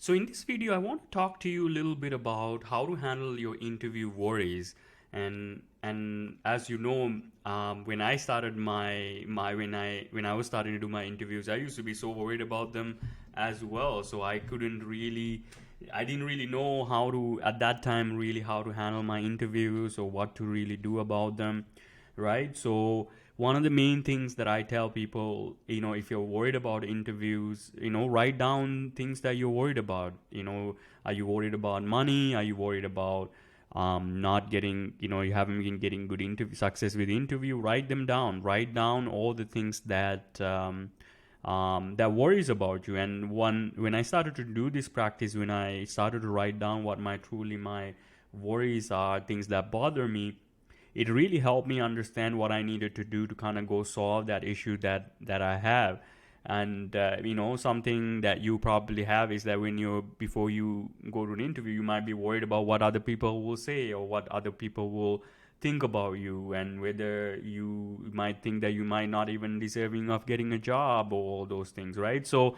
So in this video, I want to talk to you a little bit about how to handle your interview worries. And as you know, when I started when I was starting to do my interviews, I used to be so worried about them as well. So I didn't really know how to at that time really how to handle my interviews or what to really do about them, right? So one of the main things that I tell people, if you're worried about interviews, write down things that you're worried about. Are you worried about money? Are you worried about not getting, you haven't been getting good interview success with the interview? Write them down. Write down all the things that worries about you. And when I started to do this practice, when I started to write down what my worries are, things that bother me, it really helped me understand what I needed to do to kind of go solve that issue that I have. And something that you probably have is that before you go to an interview, you might be worried about what other people will say or what other people will think about you, and whether you might think that you might not even deserving of getting a job or all those things, right? So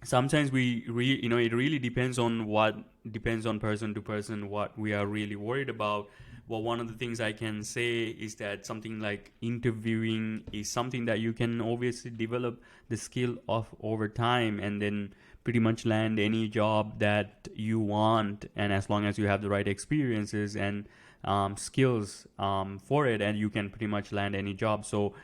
sometimes it really depends on person to person what we are really worried about. Well, one of the things I can say is that something like interviewing is something that you can obviously develop the skill of over time, and then pretty much land any job that you want, and as long as you have the right experiences and skills for it, and you can pretty much land any job. So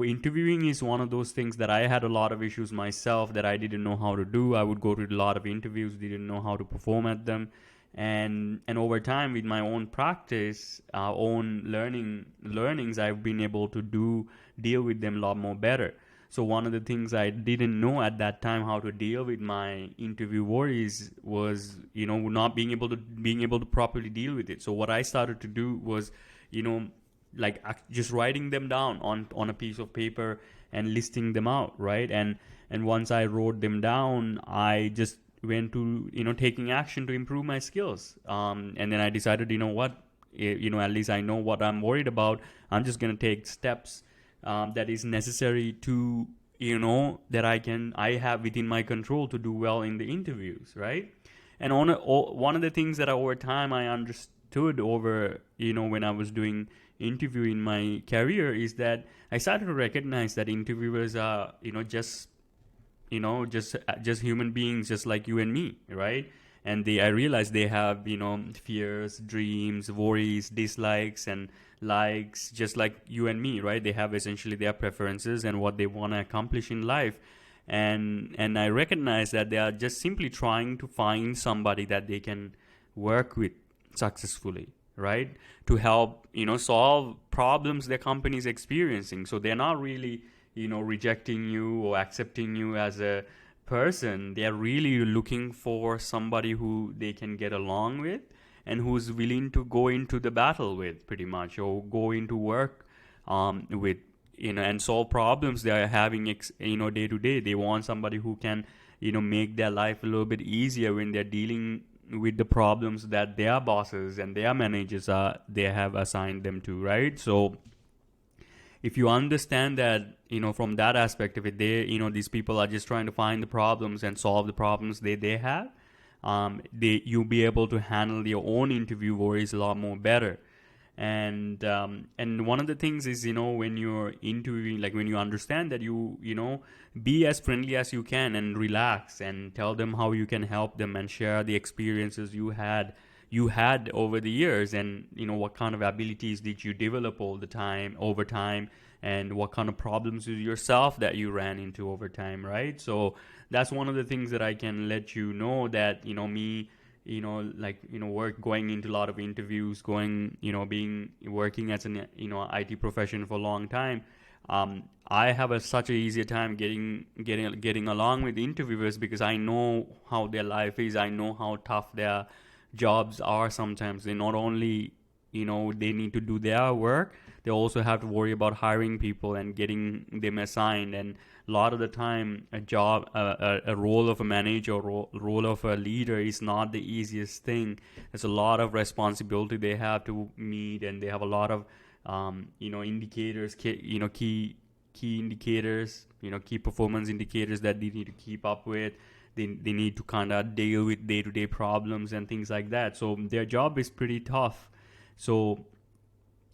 interviewing is one of those things that I had a lot of issues myself that I didn't know how to do. I would go to a lot of interviews, didn't know how to perform at them, and over time with my own practice, own learnings, I've been able to deal with them a lot more better. So one of the things I didn't know at that time how to deal with my interview worries was, not being able to properly deal with it. So what I started to do was, you know like just writing them down on a piece of paper and listing them out, right? And once I wrote them down, I just went to taking action to improve my skills. And then I decided, at least I know what I'm worried about. I'm just going to take steps that is necessary to that I have within my control to do well in the interviews, right? And one of the things that over time I understood over when I was doing interview in my career is that I started to recognize that interviewers are just human beings just like you and me, right? And I realized they have fears, dreams, worries, dislikes, and likes, just like you and me, right? They have essentially their preferences and what they want to accomplish in life. And I recognize that they are just simply trying to find somebody that they can work with successfully, right? To help solve problems their company is experiencing. So they're not really rejecting you or accepting you as a person. They're really looking for somebody who they can get along with and who's willing to go into the battle with, pretty much, or go into work with, and solve problems they are having day to day. They want somebody who can make their life a little bit easier when they're dealing with the problems that their bosses and their managers they have assigned them to, right? So if you understand that from that aspect of it, these people are just trying to find the problems and solve the problems they have, you'll be able to handle your own interview worries a lot more better. And one of the things is when you're interviewing, like when you understand that be as friendly as you can and relax and tell them how you can help them and share the experiences you had over the years, and what kind of abilities did you develop over time, and what kind of problems with yourself that you ran into over time, right? So that's one of the things that I can let you know, that me, going into a lot of interviews, being working as an IT profession for a long time. I have such a easier time getting along with interviewers because I know how their life is. I know how tough their jobs are. Sometimes they not only they need to do their work, they also have to worry about hiring people and getting them assigned. And a lot of the time, a role of a manager or role of a leader is not the easiest thing. There's a lot of responsibility they have to meet, and they have a lot of indicators, key indicators, key performance indicators that they need to keep up with. they need to kind of deal with day-to-day problems and things like that. So their job is pretty tough. So,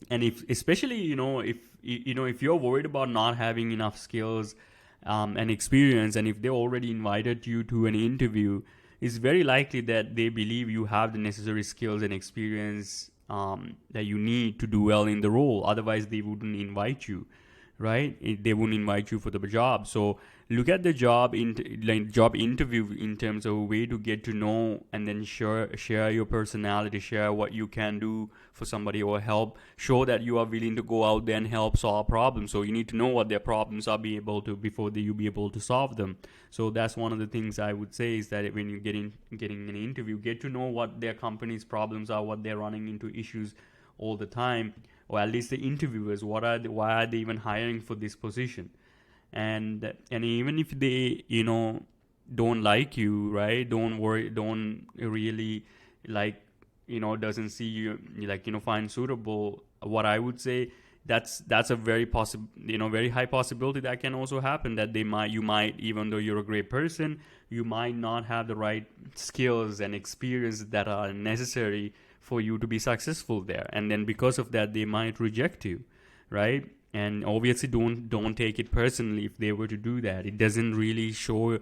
and if especially if you're worried about not having enough skills and experience, and if they already invited you to an interview, it's very likely that they believe you have the necessary skills and experience that you need to do well in the role. Otherwise, they wouldn't invite you, right? They wouldn't invite you for the job. So look at the job interview in terms of a way to get to know, and then share your personality, share what you can do for somebody, or help show that you are willing to go out there and help solve problems. So you need to know what their problems are, be able to before you be able to solve them. So that's one of the things I would say, is that when you getting an interview, get to know what their company's problems are, what they're running into issues all the time, or at least the interviewers, why are they even hiring for this position. And even if they don't like you, right, don't worry, don't really like doesn't see you like find suitable. What I would say, that's a very very high possibility that can also happen, that you might, even though you're a great person, you might not have the right skills and experience that are necessary for you to be successful there, and then because of that they might reject you, right? And obviously don't take it personally if they were to do that. It doesn't really show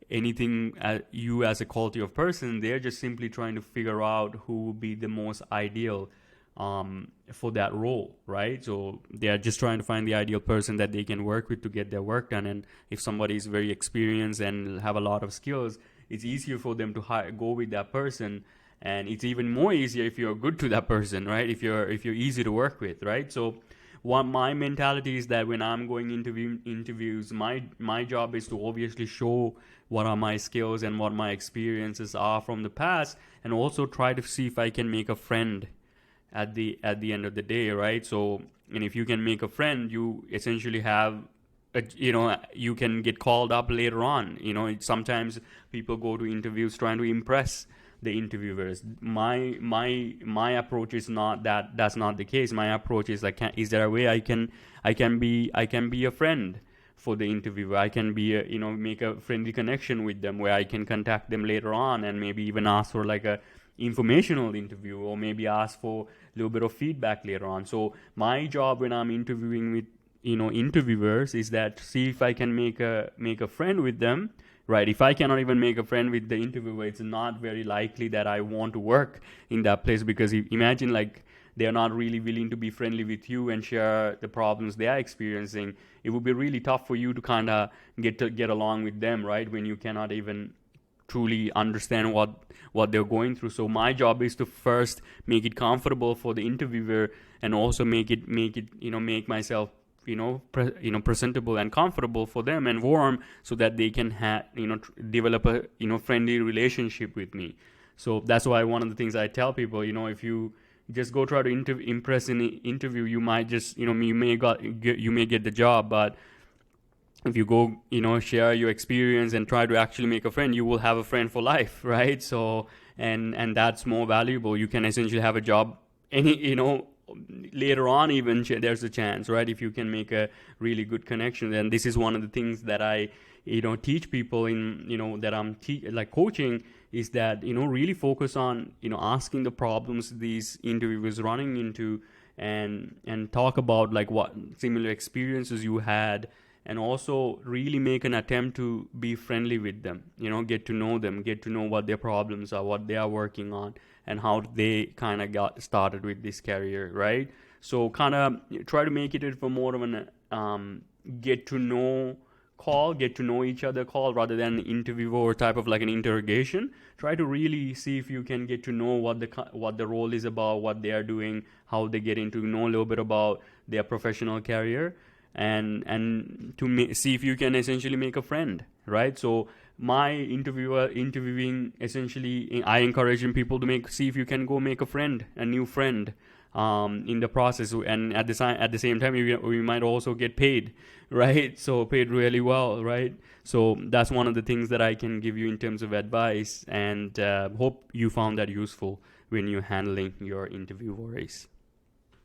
anything you as a quality of person. They're just simply trying to figure out who would be the most ideal for that role, right? So they're just trying to find the ideal person that they can work with to get their work done. And if somebody is very experienced and have a lot of skills, it's easier for them to go with that person. And it's even more easier if you're good to that person, right? If you're easy to work with, right? So what my mentality is, that when I'm going into interviews, my job is to obviously show what are my skills and what my experiences are from the past, and also try to see if I can make a friend at the end of the day, right? So, and if you can make a friend, you essentially have you can get called up later on. Sometimes people go to interviews trying to impress the interviewers. My approach is not that. That's not the case. My approach is like, is there a way I can be a friend for the interviewer? I can be make a friendly connection with them, where I can contact them later on and maybe even ask for like a informational interview, or maybe ask for a little bit of feedback later on. So my job when I'm interviewing with interviewers is that see if I can make a friend with them. Right, if I cannot even make a friend with the interviewer, it's not very likely that I want to work in that place, because imagine like they're not really willing to be friendly with you and share the problems they are experiencing. It would be really tough for you to kind of get along with them, right, when you cannot even truly understand what they're going through. So my job is to first make it comfortable for the interviewer, and also make myself presentable and comfortable for them and warm, so that they can develop a friendly relationship with me. So that's why one of the things I tell people, if you just go try to impress in the interview, you might just you may get the job, but if you go share your experience and try to actually make a friend, you will have a friend for life, right? So and that's more valuable. You can essentially have a job later on, even there's a chance, right, if you can make a really good connection. And this is one of the things that I teach people in that I'm like coaching, is that really focus on asking the problems these interviewers running into, and talk about like what similar experiences you had, and also really make an attempt to be friendly with them, get to know them, get to know what their problems are, what they are working on, and how they kind of got started with this career, right? So kind of try to make it for more of an get to know each other call, rather than an interview or type of like an interrogation. Try to really see if you can get to know what the role is about, what they are doing, how they get into know a little bit about their professional career, and to see if you can essentially make a friend, right? So my interviewing essentially, I encouraging people to see if you can go make a new friend in the process, and at the same time we might also get paid, right? So paid really well, right? So that's one of the things that I can give you in terms of advice, and hope you found that useful when you're handling your interview worries.